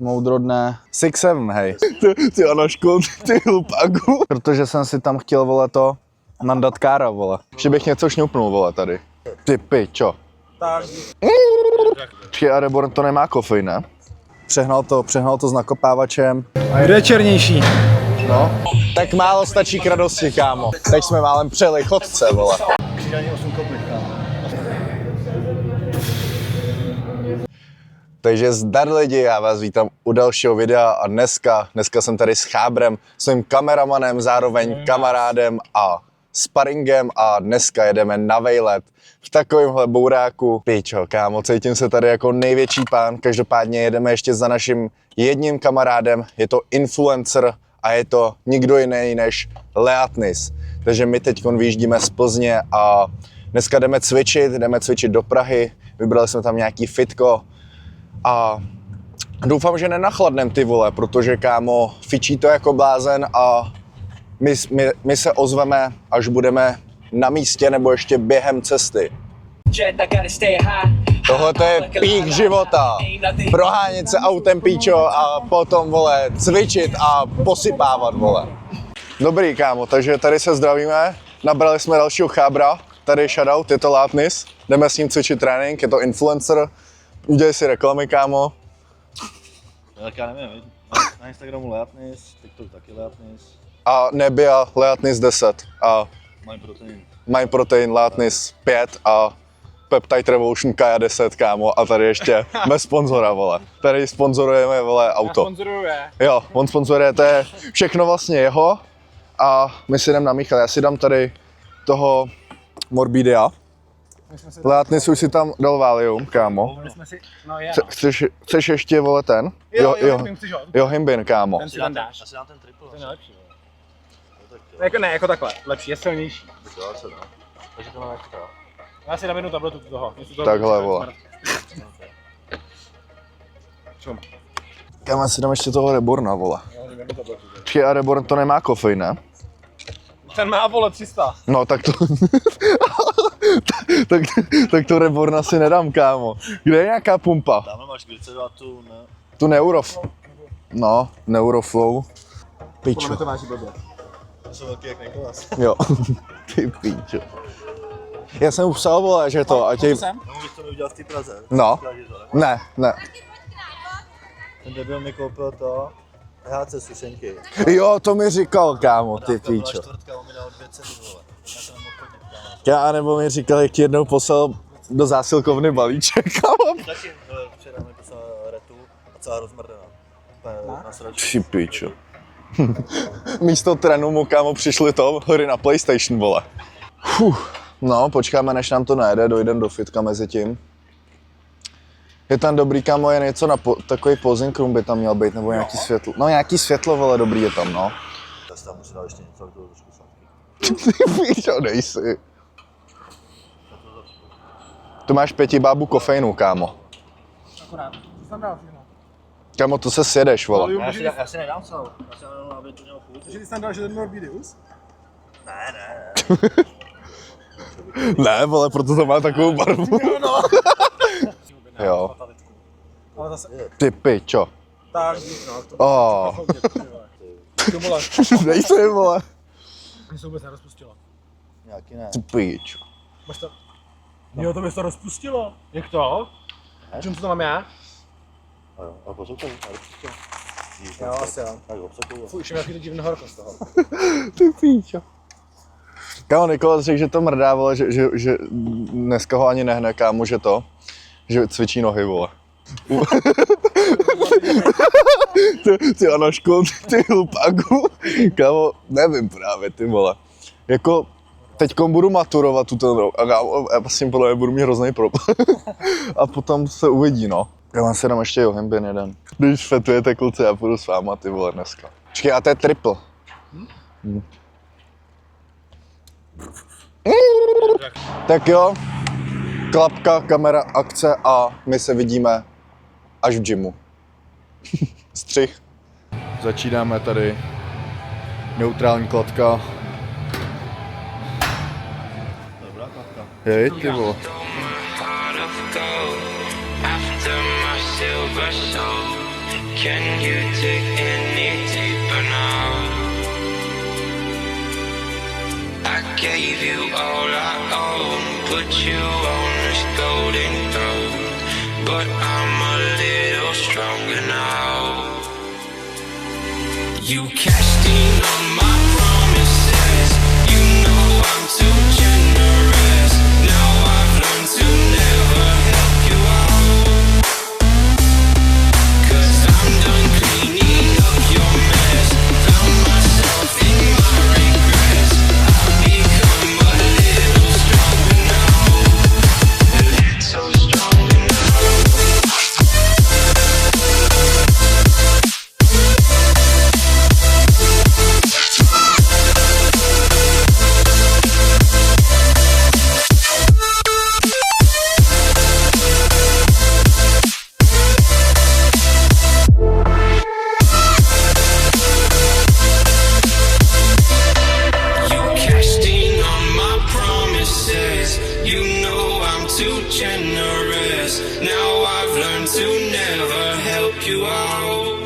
moudrodné 6-7, hej. Ty Anošku, ty hlupagu. Protože jsem si tam chtěl, vole, to nandat kára, vole. Ještě bych něco šňupnul, vole, tady. Ty pičo. Tak. A Reborn to nemá kofein, ne? Přehnal to s nakopávačem. Kde je černější? No. Tak málo stačí k radosti, kámo. Teď jsme málem přeli chodce, vole. Takže zdar lidi, já vás vítám u dalšího videa a dneska jsem tady s Chábrem, svým kameramanem, zároveň kamarádem a sparingem a dneska jedeme na vejlet v takovémhle bouráku. Pičo, kámo, cítím se tady jako největší pán, každopádně jedeme ještě za naším jedním kamarádem, je to influencer a je to nikdo jiný než Leatnis. Takže my teď vyjíždíme z Plzně a dneska jdeme cvičit do Prahy, vybrali jsme tam nějaký fitko a doufám, že nenachladnem, ty vole, protože kámo, fičí to jako blázen a my se ozveme, až budeme na místě nebo ještě během cesty. Tohle to je pík života. Prohánět se autem, píčo, a potom, vole, cvičit a posypávat, vole. Dobrý, kámo, takže tady se zdravíme. Nabrali jsme dalšího Chábra. Tady shoutout, je to Leatnis. Jdeme s ním cvičit trénink, je to influencer. Udělej si reklamy, kámo. Tak já nevím, na Instagramu Leatnis, TikTok taky Leatnis. A Nebia Leatnis 10 a My Protein Leatnis 5 a Peptide Revolution Kaja 10, kámo, a tady ještě bez sponzora, vole. Tady sponzorujeme, vole, auto. Jo, on sponzoruje, to je všechno vlastně jeho a my si jdem na Michal. Já si dám tady toho Morbidia. Leatnis už si tam dal Valium, kámo. Chceš ještě, vole, ten? Jo, Himbin, kámo. Ten si tam dáš. Asi dám ten triple. To je nejlepší. Jako ne, jako takhle, lepší, je silnější. Takže to máme jak Já si dám jednu tabletu toho. Takhle, vole. Kámo, já si dám ještě toho Reborna, vole. A Reborn to nemá kofein, ne? Ten má, vole, 300. No, tak to... tak to Reborna si nedám, kámo. Kde je nějaká pumpa? Tamhle máš glyceru a tu ne. Tu No, Neuroflow. Pičo. To váží blbě. To jsou velký jak Nikolas. Jo, ty píčo. Já jsem už psal, vole, že to, a tě... No, bych to neudělal v té Praze. No, ne. Ten debil mi koupil to HC sušenky. Jo, to mi říkal, kámo, ty píčo. Čtvrtka, on mi dal 2 ceny, vole. Já jsem obchodně, kámo. Já nebo mi říkal, jak ti jednou poslal do zásilkovny balíček, kámo. Taky včera mi poslal retu a celá rozmrdená. Na sračku. Ty píčo. Místo trenu mu, kámo, přišly hry na PlayStation, vole. No, počkáme, než nám to najede, dojdem do fitka mezi tím. Je tam dobrý, kámo, je něco na takový posing room by tam měl být, nebo nějaký světlo. No, nějaký světlo, vole, dobrý je tam, no. Já si tam musím dát ještě něco, ale to je trošku sladký. Ty píčo, dej si. Tu máš 5 bábů kofeinu, kámo. Akorát, co tam dál všechno? Kámo, to se sjedeš, vole. Já si nedám celou. Já si nedám, aby to mělo půl. Takže ty jsi tam dal, že ten Morbidius? Ne. Ne, vole, proto to má takovou barvu. Jo. Ale zase... Ty pičo. Tak, no, Oh. to vole. Dej si, vole. Mně se vůbec nerozpustilo. Nějaký ne. Ty pičo. Máš to... Jo, to bys to rozpustilo. Jak to? Čím co to mám já? A jo, a poslouchej, ale prostě. Jo, asi jo. Tak obsakuju. Fuj, už je nějaký to divný horko z toho. Ty píčo. Kámo, Nikolas řekl, že to mrdá, vole, že dneska ho ani nehne, kámo, že cvičí nohy, vole. Ty Anošku, ty hlupagu. Kámo, nevím právě, ty vole. Jako, teďkom budu maturovat tuto rok a já vlastně podle mě budu mít hrozný problém. A potom se uvidí, no. Já si dám ještě Johimbin jeden. Když fetujete, kluci, já půjdu s váma, ty vole, dneska. Počkej, a to je triple. Tak jo, klapka, kamera, akce a my se vidíme až v gymu. Střih. Začínáme tady. Neutrální kladka. Dobrá kladka. Jej, ty vole. Can you dig any deeper now? I gave you all I own, put you on this golden throne, but I'm a little stronger now. You cashed in on my promises, you know I'm too generous. Now I've learned to never help you out, 'cause I'm done cleaning up your mess. Found myself in my regrets. I've become a little stronger now, a little stronger now. You cashed in on my promises, you know I'm too generous. Now I've learned to never help you out,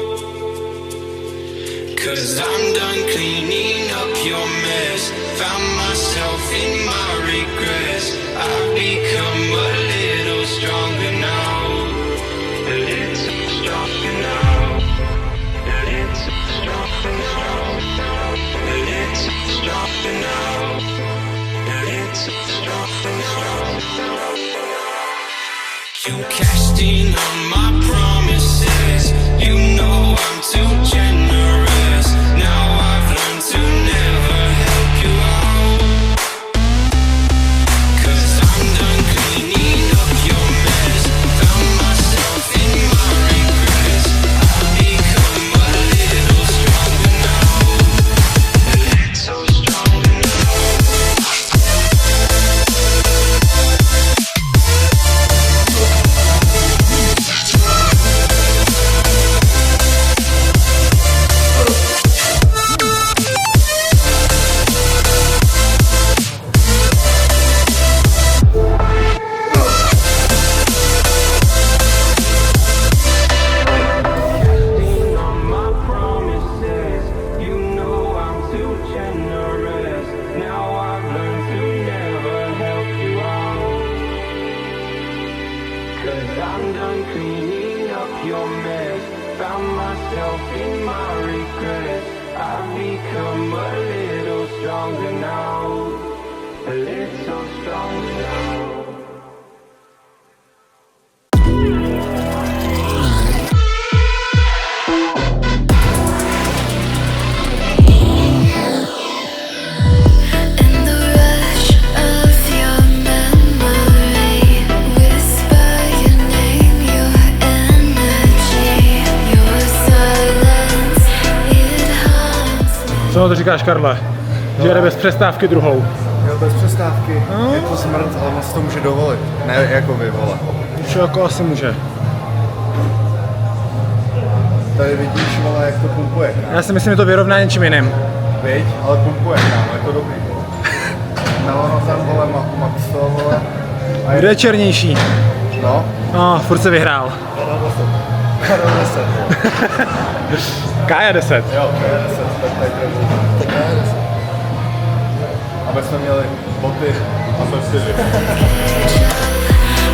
'cause I'm done cleaning up your mess. Found myself in my regrets. I've become a little stronger now, a little stronger now, a little stronger now, a little stronger now, a little stronger now. You cashed in on my promises, you know I'm too generous. Now I've learned to never help you out, 'cause I'm done cleaning up your mess. Found myself in my regrets. I've become a little stronger now, a little stronger now. On my promises, you know I'm too generous. Now I've learned to never help you out, 'cause I'm done cleaning up your mess. Found myself in my regrets. I've become a little stronger now, a little stronger now. In the rush of your memory, whisper your name, your energy, your silence, it haunts me. Co na to říkáš, Karle? Že jede bez přestávky druhou. Jo, bez přestávky. Je to smrt, ale moc to může dovolit. Ne jako vy, vole. Už jako asi může. Tady vidíš, vole, jak to pumpuje. Já si myslím, že to vyrovná něčím jiným. Viď? Ale pumpuje, kámo, je to dobrý. Nalono tam, vole, max to, vole. A Kdo je černější? No, No, furt se vyhrál. Karel 10. Kája 10. Jo, Karel 10, tak tady trebu. Tak Karel 10. Aby jsme měli boty a srdci.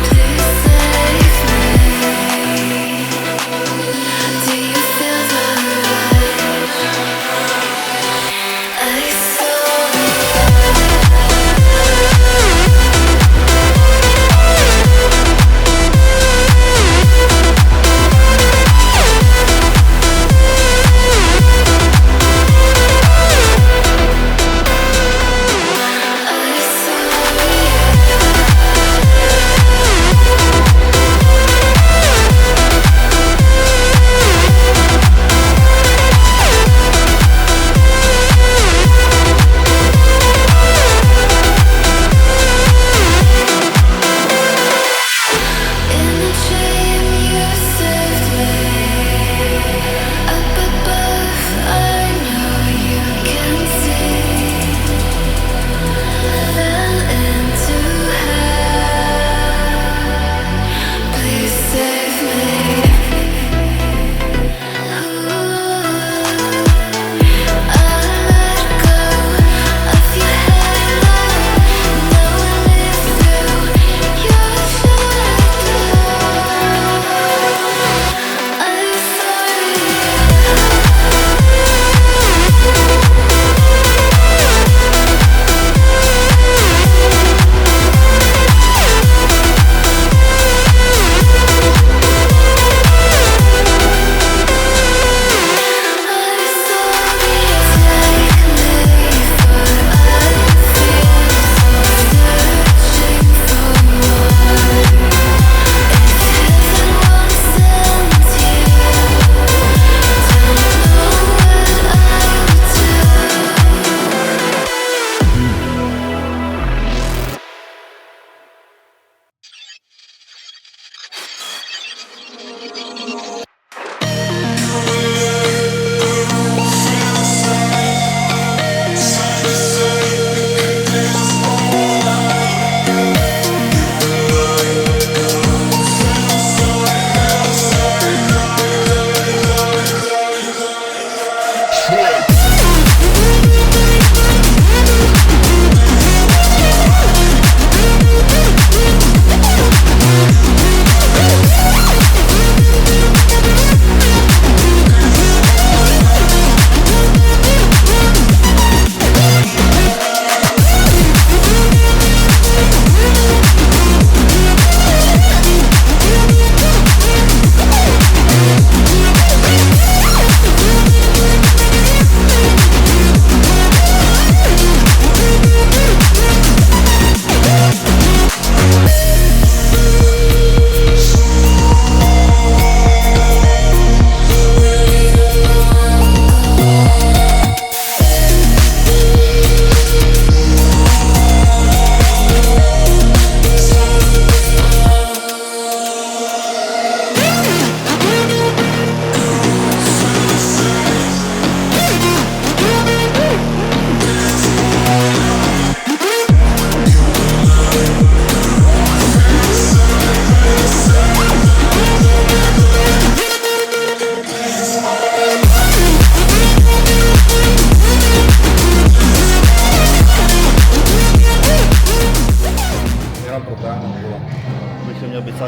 Please save me. Do you feel the rush? I saw I saw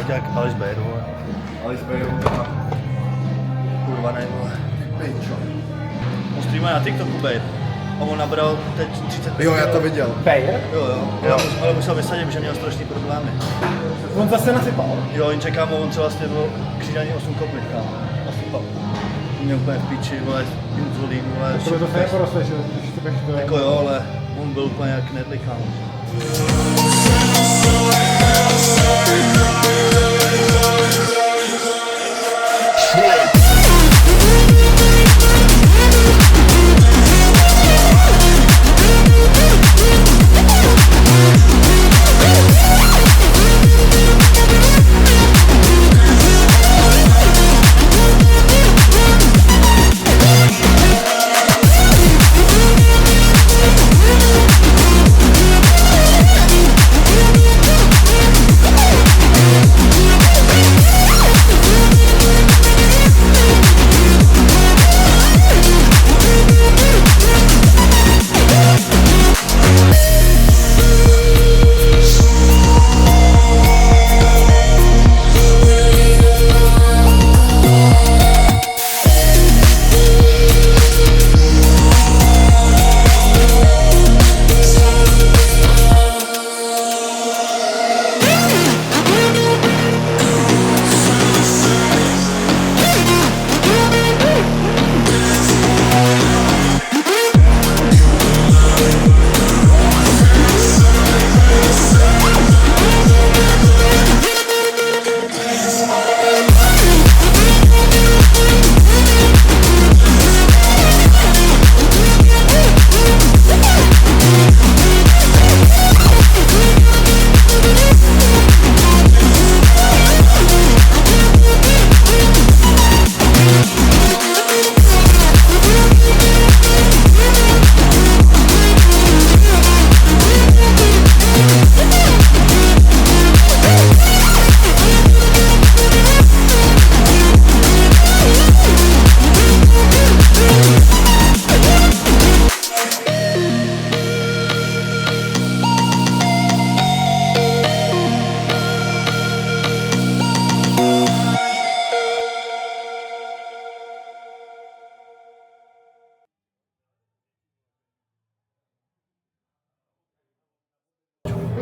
parťák Aleš Bayer, vole. Aleš Bayer, teda. Kurva nej, vole. Pičo. On streamuje na TikToku, Bayer. A on nabral teď 35. Jo, já to viděl. Bayer? Jo. Ale musel vysadit, že měl strašný problémy. On zase nasypal. Jo, jen čekám, on třeba vlastně bylo křížení 8 koplit, kámo. Nasypal. Měl úplně v piči, vole, inzulín, vole. To by to se porostlešil, když to budeš to... Jako jo, ale on byl úplně jak nedli, kámo.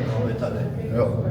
No, je tady. Jo.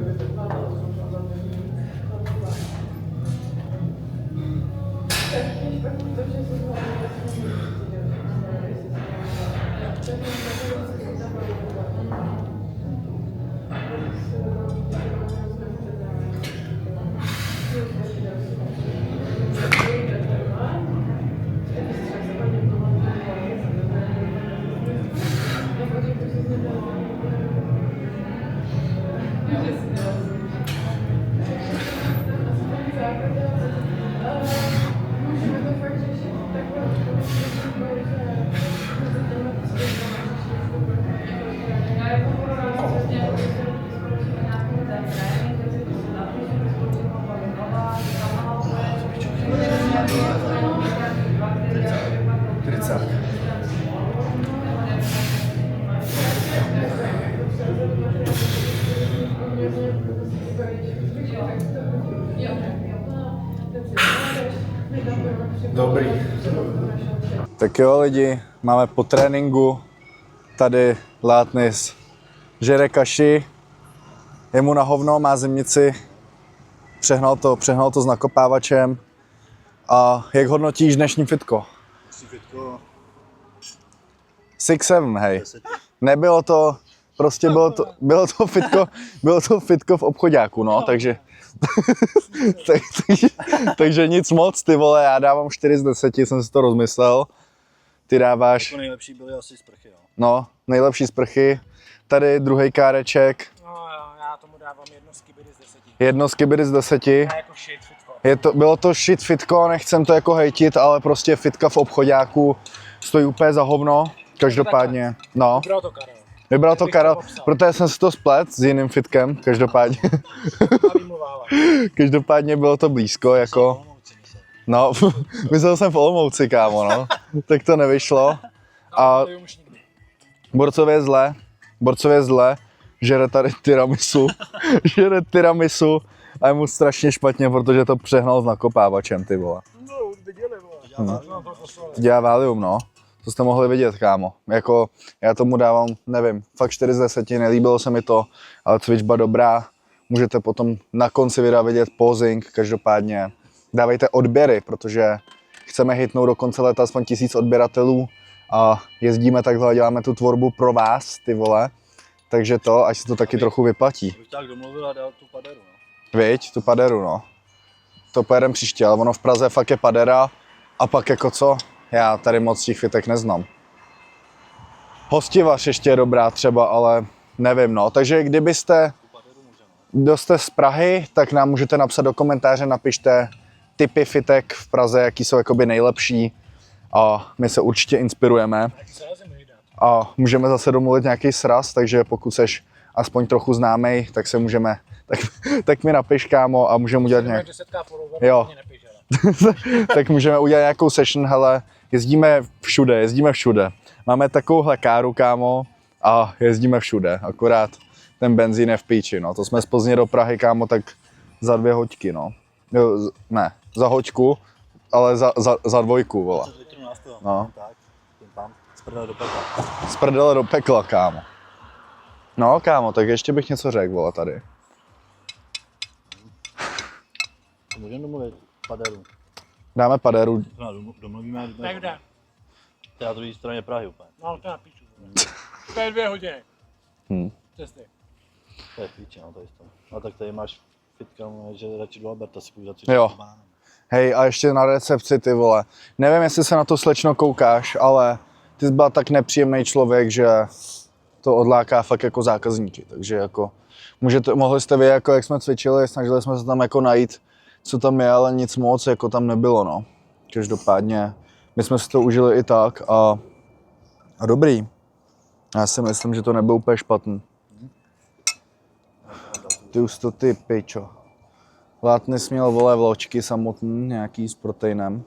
Dobrý. Tak jo lidi, máme po tréninku, tady Látnis žere kaši, je mu na hovno, má zimnici, přehnal to s nakopávačem. A jak hodnotíš dnešní fitko? Fitko, 6-7, hej. 10. Nebylo to, prostě bylo to fitko v obchodáku, no, takže takže nic moc, ty vole, já dávám 4 z 10, jsem si to rozmyslel. Ty dáváš, Jako nejlepší byly asi sprchy, jo. no, nejlepší sprchy. Tady druhý káreček, No jo, já tomu dávám 1 z kibiry z 10. 1 z kibiry z 10. Já jako shit fitko. Bylo to shit fitko, nechcem to jako hejtit, ale prostě fitka v obchodáku stojí úplně za hovno, každopádně, no. Vybral to Karel. Vybral to Bych Karel, to popsal. protože jsem si to splet s jiným fitkem, každopádně. A výmluváva. Každopádně bylo to blízko, jako, no, myslel jsem v Olomouci, kámo, no, tak to nevyšlo. A To už nikdy. Borcově zle, žere tady tiramisu, A je mu strašně špatně, protože to přehnal s nakopávačem, ty vole. No, už viděli, vole. To dělá Valium, no. To jste mohli vidět, kámo. Jako, já tomu dávám, nevím, fakt 4 z 10, nelíbilo se mi to, ale cvičba dobrá. Můžete potom na konci videa vidět posing, každopádně dávejte odběry, protože chceme hitnout do konce léta aspoň 1000 odběratelů a jezdíme takhle, děláme tu tvorbu pro vás, ty vole. Takže to, až se to taky trochu vyplatí. Bych tak domluvil a dal tu paderu, no. Viď, tu paderu, no. To pojedem příště, ale ono v Praze fakt je padera a pak jako co? Já tady moc těch fitek neznám. Hostivař ještě je dobrá třeba, ale nevím, no. Takže kdybyste, kdo jste z Prahy, tak nám můžete napsat do komentáře, napište typy fitek v Praze, jaký jsou jakoby nejlepší a my se určitě inspirujeme. A můžeme zase domluvit nějaký sraz, takže pokud seš aspoň trochu známej, tak se můžeme, tak mi napiš, kámo, a můžeme udělat nějak... Jo. Tak můžeme udělat nějakou session, hele, jezdíme všude. Máme takovouhle káru, kámo, a jezdíme všude, akorát ten benzín je v píči, no. To jsme z Plzně do Prahy, kámo, tak za 2 hoďky, no. Jo, ne, za hoďku, ale za 2, vole. No. Z prdele do pekla, kámo. No, kámo, tak ještě bych něco řekl, vole, tady. Můžeme domluvit paderu. Dáme paderu. Domluvíme, Tak kde? to je na druhé straně Prahy úplně. No, to je na píču. To je 2 hodiny. Cesty. To je píče, no to je to. No tak tady máš fitka, že radši do Alberta si půjde Jo. Hej, a ještě na recepci, ty vole. Nevím, jestli se na to, slečno, koukáš, ale ty jsi byl tak nepříjemný člověk, že to odláká fakt jako zákazníky. Takže jako, mohli jste vy, jako jak jsme cvičili, snažili jsme se tam jako najít, co tam je, ale nic moc jako tam nebylo, no. Každopádně, my jsme si to užili i tak a dobrý. Já si myslím, že to nebyl úplně špatný. Ty už to ty pičo. Látny směl, vole, vločky samotný, nějaký s proteinem.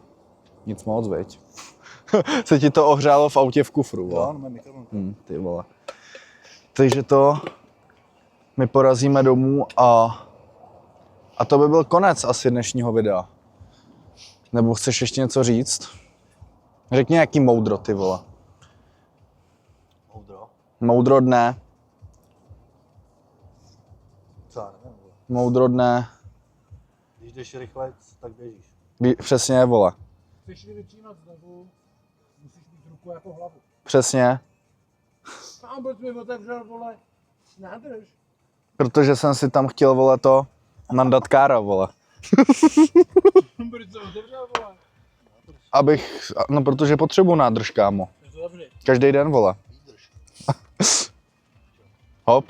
Nic moc, veď. Se ti to ohřálo v autě v kufru, vole. Ty vole. Takže to my porazíme domů a to by byl konec asi dnešního videa. Nebo chceš ještě něco říct? Řekni nějaký moudro, ty vole. Moudro? Moudro dne. Co já nevím, vole. Moudro dne. Když jdeš rychle, tak běžíš. Přesně, vole. Chceš vyčínat znovu, musíš mít ruku jako hlavu. Přesně. Pán Boh mi otevřel, vole, nádrž. Protože jsem si tam chtěl, vole, to nandat kára, vole. Proč jsem otevřel, vole? No protože potřebuji nádrž, kámo. Je to dobrý. Každý den, vole. Hop.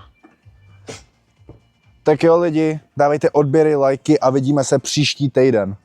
Tak jo, lidi, dávejte odběry, lajky a vidíme se příští týden.